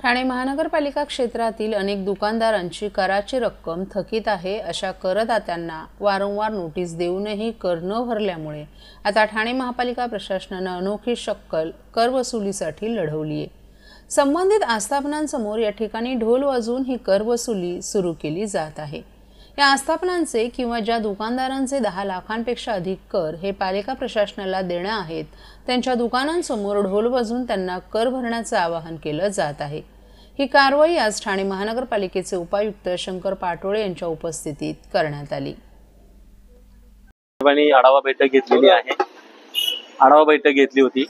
ठाणे महानगरपालिका क्षेत्रातील अनेक दुकानदारांची कराची रक्कम थकीत आहे अशा करदात्यांना वारंवार नोटीस देऊनही कर न भरल्यामुळे आता ठाणे महापालिका प्रशासनाने अनोखी शक्कल कर वसुलीसाठी लढवली आहे। संबंधित आस्थापनांसमोर या ठिकाणी ढोल वाजवून ही कर वसुली सुरू केली जात आहे। या आस्थापनांचे किंवा ज्या दुकानदारांचे 10 लाखांपेक्षा अधिक कर हे पालिका प्रशासनाला देणे आहेत त्यांच्या दुकानांसमोर ढोल वाजवून त्यांना कर भरण्याचे आवाहन केले जात आहे। ही कारवाई आज ठाणे महानगरपालिकेचे उपायुक्त शंकर पाटोळे यांच्या उपस्थितीत करण्यात आली। आढावा बैठक घेतलेली आहे। आढावा बैठक घेतली होती।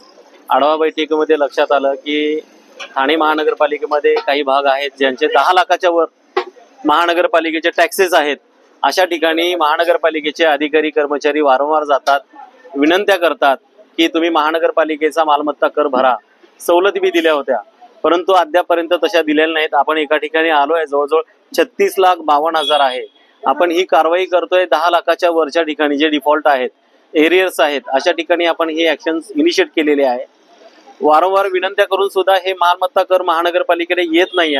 आढावा बैठकीमध्ये लक्षात आलं की ठाणे महानगरपालिकेमध्ये काही भाग आहेत ज्यांचे 10 लाखाच्या वर महानगरपालिकेचे टॅक्सेस आहेत। अशा ठिकाणी महानगरपालिकेचे अधिकारी कर्मचारी वारंवार जातात, विनंत्या करतात की तुम्ही महानगरपालिकेचा मालमत्ता कर भरा। सवलती बी दिल्या होत्या परंतु अद्यापर्यंत तशा दिलेल्या नाहीत। आपण एका ठिकाणी आलोय, जवळजवळ 36,52,000 आहे। आपण ही कारवाई करतोय 10 लाखाच्या वरच्या ठिकाणी जे डिफॉल्ट आहेत, एरियर्स आहेत, अशा ठिकाणी आपण हे ऍक्शन्स इनिशिएट केलेले आहे। वारंवार विनंत्या करून सुद्धा हे मालमत्ता कर महानगरपालिकेकडे येत नाही।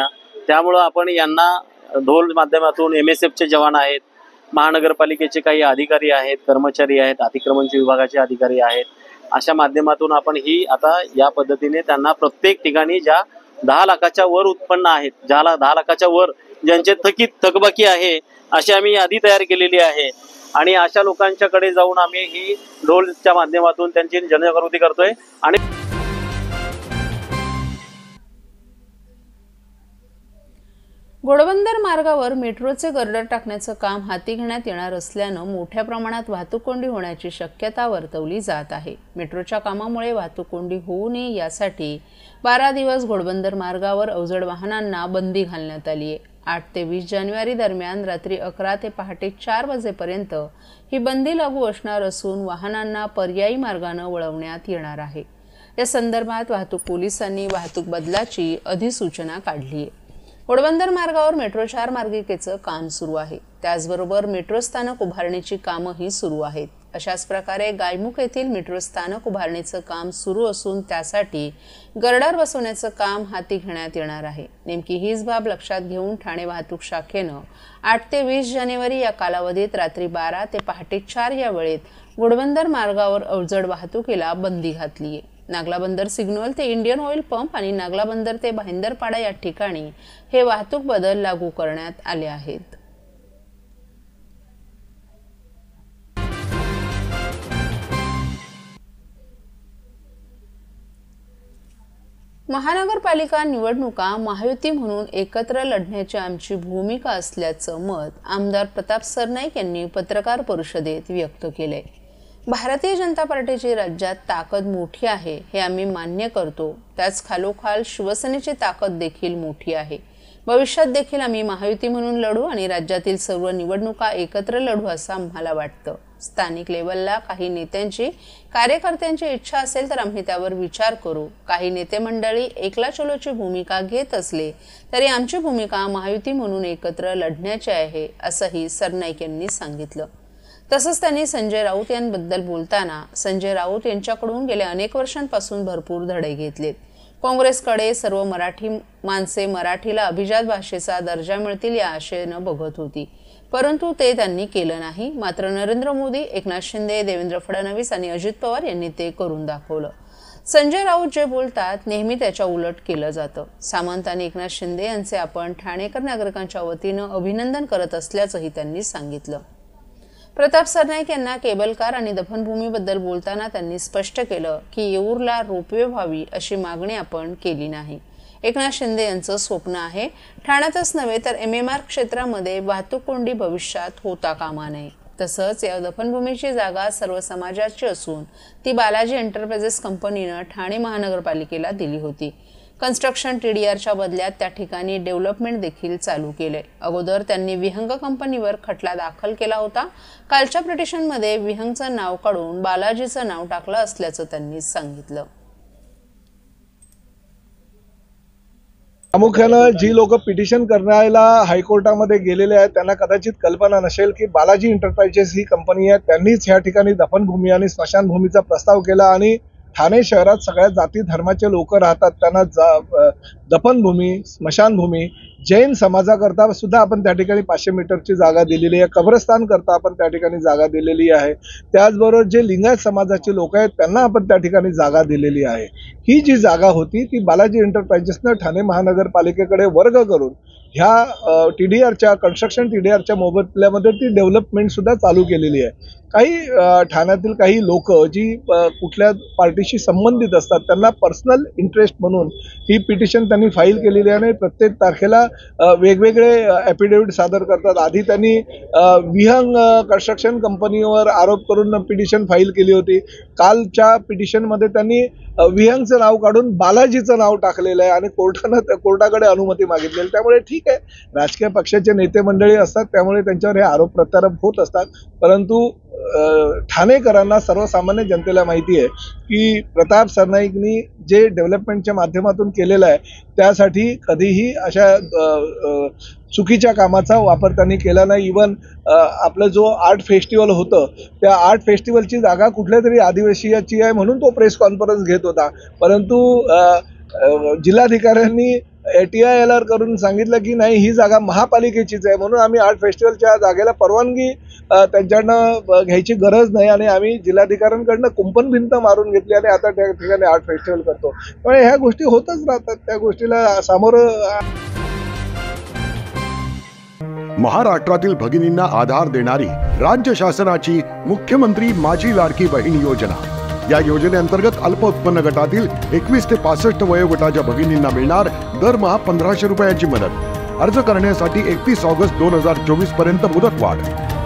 त्यामुळे आपण यांना ढोल माध्यमातून MSFचे जवान आहेत, महानगरपालिकेचे काही अधिकारी आहेत, कर्मचारी आहेत, अतिक्रमण विभागाचे अधिकारी आहेत, अशा माध्यमातून आपण ही आता या पद्धतीने त्यांना प्रत्येक ठिकाणी ज्या 10 लाखाच्या वर उत्पन्न आहेत, ज्याला 10 लाखाच्या वर ज्यांचे थकबाकी आहे अशी आम्ही यादी तयार केलेली आहे आणि अशा लोकांच्याकडे जाऊन आम्ही ही ढोलच्या माध्यमातून त्यांची जनजागृती करतोय। आणि घोडबंदर मार्गावर मेट्रोचे गर्डर टाकण्याचं काम हाती घेण्यात येणार असल्यानं मोठ्या प्रमाणात वाहतूक कोंडी होण्याची शक्यता वर्तवली जात आहे। मेट्रोच्या कामामुळे वाहतूक कोंडी होऊ नये यासाठी 12 दिवस घोडबंदर मार्गावर अवजड वाहनांना बंदी घालण्यात आली आहे। 8 ते 20 जानेवारी दरम्यान रात्री 11 ते पहाटे 4 वाजेपर्यंत ही बंदी लागू असणार असून वाहनांना पर्यायी मार्गाने वळवण्यात येणार आहे। या संदर्भात वाहतूक पोलिसांनी वाहतूक बदलाची अधिसूचना काढली आहे। घोडबंदर मार्गावर मेट्रो 4 मार्गिकेचं काम सुरू आहे। त्याचबरोबर मेट्रो स्थानक उभारणीची कामही सुरू आहेत। अशाच प्रकारे गायमुख येथील मेट्रो स्थानक उभारणीचं काम सुरू असून त्यासाठी गर्डर बसवण्याचं काम हाती घेण्यात येणार आहे। नेमकी हीच बाब लक्षात घेऊन ठाणे वाहतूक शाखेनं 8 ते 20 जानेवारी या कालावधीत रात्री 12 ते पहाटे 4 या वेळेत घोडबंदर मार्गावर अवजड वाहतुकीला बंदी घातली आहे। नागला बंदर सिग्नल ते इंडियन ऑइल पंप आणि नागला बंदर ते भाईंदरपाडा या ठिकाणी हे वाहतूक बदल लागू करण्यात आले आहेत। महानगरपालिका निवडणुका महायुती म्हणून एकत्र लढण्याची आमची भूमिका असल्याचं मत आमदार प्रताप सरनाईक यांनी पत्रकार परिषदेत व्यक्त केले। भारतीय जनता पार्टीची राज्यात ताकद मोठी आहे हे आम्ही मान्य करतो, त्याच खालोखाल शिवसेनेची ताकद देखील मोठी आहे। भविष्यात देखील आम्ही महायुती म्हणून लढू आणि राज्यातील सर्व निवडणुका एकत्र लढू असं आम्हाला वाटतं। स्थानिक लेवलला काही नेत्यांची कार्यकर्त्यांची इच्छा असेल तर आम्ही त्यावर विचार करू। काही नेते मंडळी एकला चलोची भूमिका घेत असले तरी आमची भूमिका महायुती म्हणून एकत्र लढण्याची आहे असंही सरनाईक यांनी सांगितलं। तसंच त्यांनी संजय राऊत यांबद्दल बोलताना संजय राऊत यांच्याकडून गेल्या अनेक वर्षांपासून भरपूर धडे घेतलेत। काँग्रेसकडे सर्व मराठी माणसे मराठीला अभिजात भाषेचा दर्जा मिळतील या आशेनं बघत होती, परंतु ते त्यांनी केलं नाही। मात्र नरेंद्र मोदी, एकनाथ शिंदे, देवेंद्र फडणवीस आणि अजित पवार यांनी ते करून दाखवलं। संजय राऊत जे बोलतात नेहमी त्याच्या उलट केलं जातं। सामंत आणि एकनाथ शिंदे यांचे आपण ठाणेकर नागरिकांच्या वतीनं अभिनंदन करत असल्याचंही त्यांनी सांगितलं। प्रताप सरनाईक यांना केबल कार आणि दफनभूमीबद्दल बोलताना त्यांनी स्पष्ट केलं की येऊरला रोपवे व्हावी अशी मागणी आपण केली नाही। एकनाथ शिंदे यांचं स्वप्न आहे ठाण्यातच नव्हे तर MMR क्षेत्रामध्ये वाहतूक कोंडी भविष्यात होता कामा नये। तसंच या दफनभूमीची जागा सर्व समाजाची असून ती बालाजी एंटरप्राइजेस कंपनीनं ठाणे महानगरपालिकेला दिली होती। कन्स्ट्रक्शन TDRच्या बदल्यात त्या ठिकाणी डेव्हलपमेंट देखील चालू केले। अगोदर त्यांनी विहंग कंपनीवर खटला दाखल केला होता। कालच्या पिटिशनमध्ये विहंगचं नाव काढून बालाजीचं नाव टाकलं असल्याचं त्यांनी सांगितलं। प्रामुख्यानं जी लोक पिटिशन करायला हायकोर्टामध्ये गेलेले आहेत त्यांना कदाचित कल्पना नसेल की बालाजी एंटरप्राइजेस ही कंपनी आहे, त्यांनीच ह्या ठिकाणी दफनभूमी आणि स्मशानभूमीचा प्रस्ताव केला आणि ठाणे शहरात सगळ्या जाती धर्माचे लोक राहतात, त्यांना दफनभूमी, स्मशानभूमी, जैन समाजाकरता सुद्धा आपण त्या ठिकाणी 500 मीटरची जागा दिलेली आहे, कब्रस्तान करता आपण त्या ठिकाणी जागा दिलेली आहे. त्याचबरोबर जे लिंगायत समाजाचे लोक आहेत त्यांना आपण त्या ठिकाणी जागा दिलेली आहे. ही जी जागा होती ती बालाजी एंटरप्राइजेसनं ठाणे महानगरपालिकेकडे वर्ग करून ह्या TDRच्या कन्स्ट्रक्शन TDRच्या मोबदल्यामध्ये ती डेव्हलपमेंट सुद्धा चालू केलेली आहे. काही ठाण्यातील काही लोक जी कुठल्या पार्टीशी संबंधित असतात त्यांना पर्सनल इंटरेस्ट म्हणून ही पिटिशन त्यांनी फाईल केलेली आहे आणि प्रत्येक तारखेला वेगवेगळे ॲफिडेव्हिट सादर करतात. आधी त्यांनी विहंग कन्स्ट्रक्शन कंपनीवर आरोप करून पिटिशन फाईल केली होती. कालच्या पिटिशनमध्ये त्यांनी विहंगचं नाव काढून बालाजीचं नाव टाकलेलं आहे आणि कोर्टाकडे अनुमती मागितलेली. त्यामुळे ठीक आहे, राजकीय पक्षाचे नेते मंडळी असतात त्यामुळे त्यांच्यावर हे आरोप प्रत्यारोप होत असतात. परंतु ठाणेकरांना, सर्वसामान्य जनतेला माहिती आहे की प्रताप सरनाईकनी जे डेव्हलपमेंटच्या माध्यमातून केलेलं आहे त्यासाठी कधीही अशा चुकीच्या कामाचा वापर त्यांनी केला नाही. इवन आपलं जो आर्ट फेस्टिवल होतं त्या आर्ट फेस्टिवलची जागा कुठल्या तरी आदिवासीची आहे म्हणून तो प्रेस कॉन्फरन्स घेत होता. परंतु जिल्हाधिकाऱ्यांनी TILR करून सांगितलं की नाही, ही जागा महापालिकेचीच आहे म्हणून आम्ही आर्ट फेस्टिवलच्या जागेला परवानगी त्यांच्याकडनं घ्यायची गरज नाही आणि आम्ही जिल्हाधिकाऱ्यांकडनं कुंपण भिंत मारून घेतली आणि आता त्या ठिकाणी आर्ट फेस्टिवल करतो. त्यामुळे ह्या गोष्टी होतच राहतात, त्या गोष्टीला सामोरं. महाराष्ट्रातील भगिनींना आधार देणारी राज्य शासनाची मुख्यमंत्री माझी लाडकी बहीण योजना. या योजनेअंतर्गत अल्प उत्पन्न गटातील 21 ते 65 वयोगटाच्या भगिनींना मिळणार दरमहा 1500 रुपयाची मदत. अर्ज करण्यासाठी 31 ऑगस्ट 2024 पर्यंत मुदतवाढ.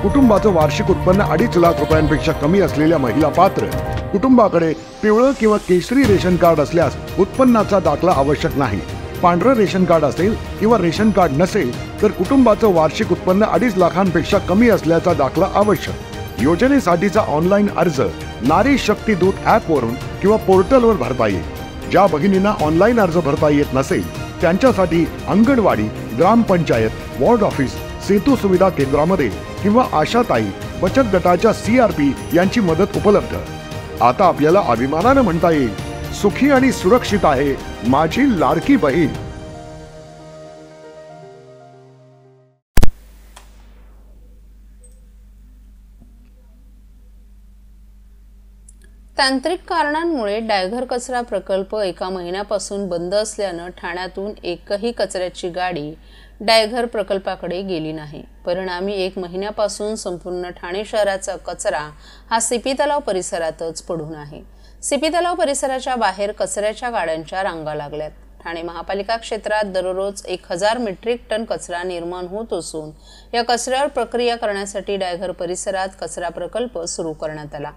कुटुंबाचं वार्षिक उत्पन्न 2.5 लाख रुपयांपेक्षा कमी असलेल्या महिला पात्र. कुटुंबाकडे पिवळं किंवा केशरी रेशन कार्ड असल्यास उत्पन्नाचा दाखला आवश्यक नाही. पांढरं रेशन कार्ड असेल किंवा रेशन कार्ड नसेल तर कुटुंबाचं वार्षिक उत्पन्न 2.5 लाखांपेक्षा कमी असल्याचा दाखला आवश्यक. योजनेसाठीचा ऑनलाईन अर्ज नारी शक्ती दूत ॲपवरून किंवा पोर्टलवर भरता येईल. ज्या भगिनींना ऑनलाईन अर्ज भरता येत नसेल त्यांच्यासाठी अंगणवाडी, ग्रामपंचायत, वॉर्ड ऑफिस, सेतू सुविधा केंद्रामध्ये किंवा आशाताई बचत गटाच्या CRP यांची मदत उपलब्ध. आता आपल्याला अभिमानानं म्हणता येईल, सुखी आणि सुरक्षित आहे माझी लाडकी बहीण. तांत्रिक कारणांमुळे डायघर कचरा प्रकल्प एका महिन्यापासून बंद असल्यानं ठाण्यातून एकही कचऱ्याची गाडी डायघर प्रकल्पाकडे गेली नाही. परिणामी 1 महिन्यापासून संपूर्ण ठाणे शहराचा कचरा हा CP तलाव परिसरातच पडून आहे. CP तलाव परिसराच्या बाहेर कचऱ्याच्या गाड्यांच्या रांगा लागल्यात. ठाणे महापालिका क्षेत्रात दररोज 1000 मेट्रिक टन कचरा निर्माण होत असून या कचऱ्यावर प्रक्रिया करण्यासाठी डायघर परिसरात कचरा प्रकल्प सुरू करण्यात आला.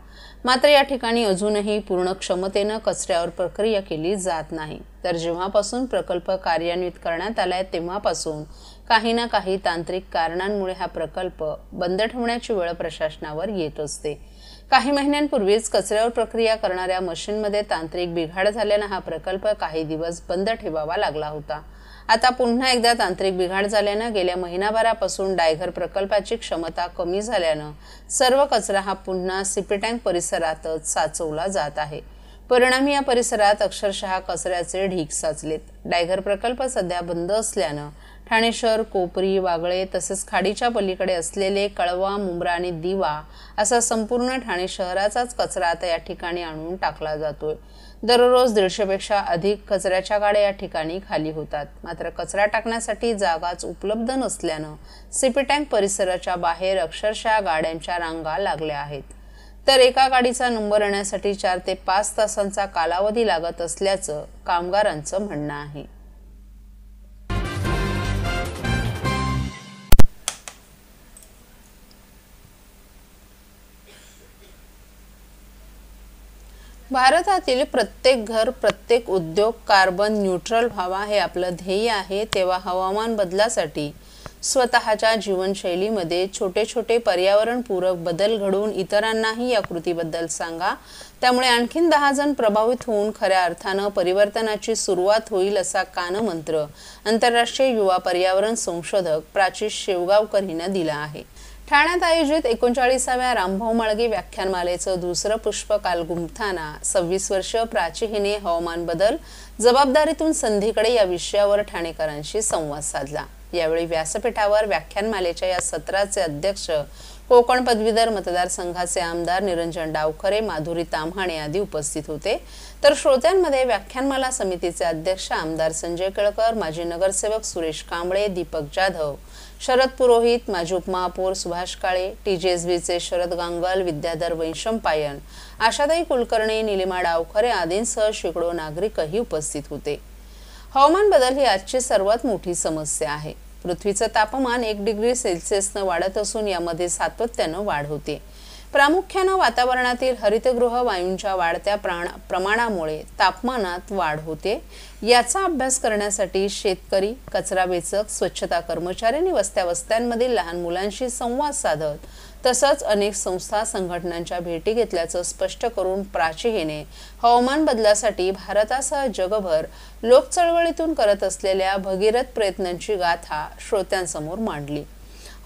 मात्र या ठिकाणी अजूनही पूर्ण क्षमतेनं कचऱ्यावर प्रक्रिया केली जात नाही. तर जेव्हापासून प्रकल्प कार्यान्वित करण्यात आलाय तेव्हापासून काही ना काही तांत्रिक कारणांमुळे हा प्रकल्प बंद ठेवण्याची वेळ प्रशासनावर येत असते. काही महिन्यांपूर्वीच कचऱ्यावर प्रक्रिया करणाऱ्या मशीनमध्ये तांत्रिक बिघाड झाल्यानं हा प्रकल्प काही दिवस बंद ठेवावा लागला होता. आता पुन्हा एकदा तांत्रिक बिघाड झाल्यानं गेल्या महिनाभरापासून डायघर प्रकल्पाची क्षमता कमी झाल्यानं सर्व कचरा हा पुन्हा CP टँक परिसरातच साचवला जात आहे. परिणामी या परिसरात अक्षरशः कचऱ्याचे ढीग साचलेत. डायघर प्रकल्प सध्या बंद असल्यानं ठाणे शहर, कोपरी, वागळे तसेच खाडीच्या पलीकडे असलेले कळवा, मुंब्रा आणि दिवा असा संपूर्ण ठाणे शहराचाच कचरा आता या ठिकाणी आणून टाकला जातोय. दररोज 150 पेक्षा अधिक कचऱ्याच्या गाड्या या ठिकाणी खाली होतात. मात्र कचरा टाकण्यासाठी जागाच उपलब्ध नसल्यानं CP टँक परिसराच्या बाहेर अक्षरशः गाड्यांच्या रांगा लागल्या आहेत. तर एका गाडीचा नंबर येण्यासाठी 4 ते 5 तासांचा कालावधी लागत असल्याचं कामगारांचं म्हणणं आहे. भारतातील प्रत्येक घर, प्रत्येक उद्योग कार्बन न्यूट्रल व्हावा हे आपलं ध्येय आहे. तेव्हा हवामान बदलासाठी स्वतःच्या जीवनशैलीमध्ये छोटे छोटे पर्यावरणपूरक बदल घडवून इतरांनाही या कृतीबद्दल सांगा. त्यामुळे आणखीन 10 जण प्रभावित होऊन खऱ्या अर्थानं परिवर्तनाची सुरुवात होईल असा कानमंत्र आंतरराष्ट्रीय युवा पर्यावरण संशोधक प्राची शेवगावकर हिनं दिला आहे. ठाण्यात आयोजित 39व्या रामभाऊ म्हाळगी व्याख्यानमालेचं दुसरं पुष्प काल गुंफताना 26 वर्षीय प्राची हिने हवामान बदल जबाबदारीतून संधीकडे या विषयावर ठाणेकरांशी संवाद साधला। यावेळी व्यासपीठावर व्याख्यानमालेच्या या सत्राचे अध्यक्ष कोकण पदवीधर मतदारसंघाचे आमदार निरंजन डावखरे, माधुरी ताम्हाणे आदी उपस्थित होते। तर श्रोत्यांमध्ये व्याख्यानमाला समितीचे अध्यक्ष आमदार संजय केळकर, माजी नगरसेवक सुरेश कांबळे, दीपक जाधव, शरद पुरोहित, माजी उपमहापौर सुभाष काळे, TJSBचे शरद गांगल, विद्याधर वैशंपायन, आशाताई कुलकर्णी, निलिमा डावखरे आदींसह शेकडो नागरिकही उपस्थित होते। हवामान बदल ही आजची सर्वात मोठी समस्या आहे। पृथ्वीचं तापमान 1 डिग्री सेल्सिअसनं वाढत असून यामध्ये सातत्यानं वाढ होते। प्रामुख्यानं वातावरणातील हरितगृह वायूंच्या वाढत्या प्रमाणामुळे तापमानात वाढ होते। याचा अभ्यास करण्यासाठी शेतकरी, कचरा वेचक, स्वच्छता कर्मचारी आणि वस्त्यांमधील लहान मुलांशी संवाद साधत तसंच अनेक संस्था संघटनांच्या भेटी घेतल्याचं स्पष्ट करून प्राची हिने हवामान बदलासाठी भारतासह जगभर लोक चळवळीतून करत असलेल्या भगीरथ प्रयत्नांची गाथा श्रोत्यांसमोर मांडली।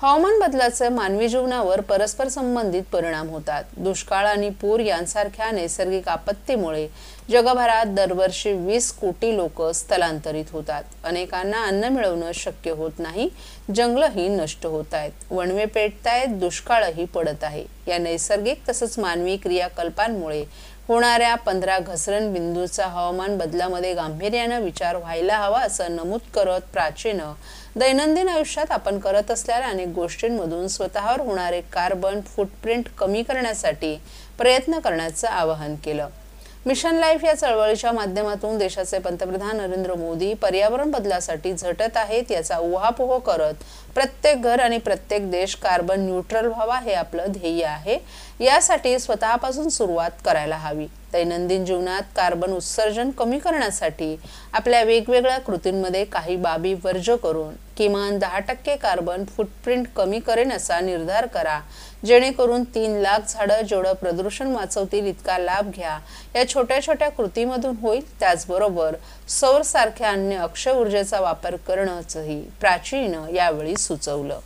हवामान बदलाचे मानवी जीवनावर परस्पर संबंधित परिणाम होतात। दुष्काळ आणि पूर यांसारख्या नैसर्गिक आपत्तीमुळे जगभरात दरवर्षी 20 कोटी लोक स्थलांतरित होतात। अनेकांना अन्न मिळवणं शक्य होत नाही। जंगलही नष्ट होत आहेत, वणवे पेटतायत, दुष्काळही पडत आहे। या नैसर्गिक तसंच मानवी क्रियाकल्पांमुळे होणाऱ्या 15 घसरण बिंदूचा हवामान बदलामध्ये गांभीर्यानं विचार व्हायला हवा असं नमूद करत प्राचीनं दैनंदिन आयुष्यात आपण करत असलेल्या अनेक गोष्टींमधून स्वतःवर होणारे कार्बन फूटप्रिंट कमी करण्यासाठी प्रयत्न करण्याचं आवाहन केलं। मिशन लाईफ या चळवळीच्या माध्यमातून देशाचे पंतप्रधान नरेंद्र मोदी पर्यावरण बदलासाठी झटत आहेत। याचा उहापोह करत प्रत्येक घर आणि प्रत्येक देश कार्बन न्यूट्रल व्हावा हे आपलं ध्येय आहे। यासाठी स्वतःपासून सुरुवात करायला हवी। दैनंदिन जीवनात कार्बन उत्सर्जन कमी करण्यासाठी आपल्या वेगवेगळ्या कृतींमध्ये काही बाबी वर्ज्य करून किमान 10% कार्बन फूटप्रिंट कमी करेन असा निर्धार करा, जेणेकरून 3 लाख झाडं जेवढं प्रदूषण वाचवतील इतका लाभ घ्या। या छोट्या छोट्या कृतीमधून होईल। त्याचबरोबर सौर सारख्या अन्य अक्षय ऊर्जेचा वापर करणंचंही प्राचीनं यावेळी सुचवलं।